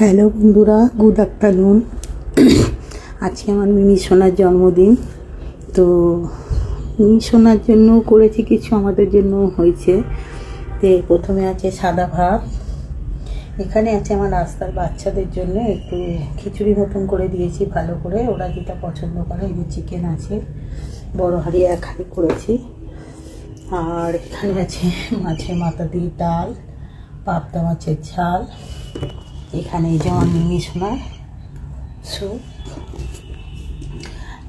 Hello বন্ধুরা, good afternoon. আজকে আমার মিমি সোনার জন্মদিন। তো মিমি সোনার জন্য করেছি কিছু, আমাদের জন্য হয়েছে। তো প্রথমে আছে সাদা ভাত, এখানে আছে আমার রাস্তার বাচ্চাদের জন্য একটু খিচুড়ি মতন করে দিয়েছি ভালো করে, ওরা যেটা পছন্দ করে। এই যে চিকেন আছে, বড় হাঁড়ি এক হাঁড়ি করেছি। আর এখানে আছে মাছের মাথা দিয়ে ডাল, পাবদা মাছের ঝাল, এখানে এই যে আমার মিমি সোনার স্যুপ,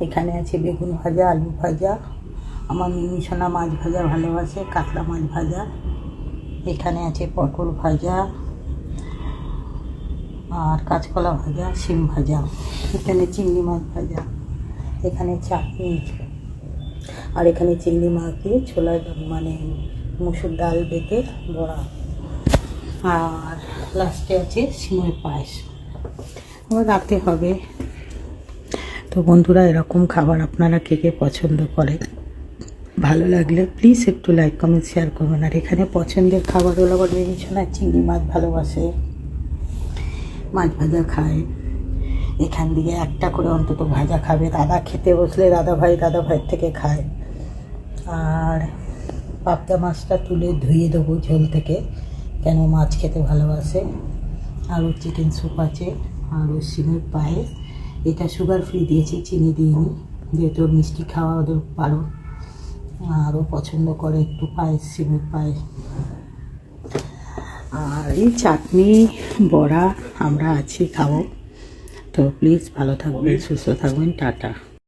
এখানে আছে বেগুন ভাজা, আলু ভাজা, আমার মিমি সোনা মাছ ভাজা ভালোবাসে, কাতলা মাছ ভাজা, এখানে আছে পটল ভাজা আর কাঁচকলা ভাজা, শিম ভাজা, এখানে চিংড়ি মাছ ভাজা, এখানে চাটনি, আর এখানে চিংড়ি মাছ দিয়ে ছোলা মানে মুসুর ডাল বেটে বড়া, আর লাস্টে আছে সিমের পায়েস। আবার রাতে হবে। তো বন্ধুরা, এরকম খাবার আপনারা কে কে পছন্দ করেন? ভালো লাগলে প্লিজ একটু লাইক কমেন্ট শেয়ার করবেন। আর এখানে পছন্দের খাবার হলো আবার মিমি সোনা চিংড়ি মাছ ভালোবাসে, মাছ ভাজা খায়, এখান দিয়ে একটা করে অন্তত ভাজা খাবে। দাদা খেতে বসলে দাদা ভাইয়ের থেকে খায়। আর পাবদা মাছটা তুলে ধুয়ে দেবো ঝোল থেকে, কেন মাছ খেতে ভালোবাসে। আরও চিকেন স্যুপ আছে, আরও সিমের পায়েস, এটা সুগার ফ্রি দিয়েছি, চিনি দিইনি, যেহেতু মিষ্টি খাওয়া ওদের পারো। আরও পছন্দ করে একটু পায়েস, সিমের পায়েস। আর এই চাটনি বড়া আমরা আছি, খাবো। তো প্লিজ ভালো থাকবেন, সুস্থ থাকবেন, টাটা।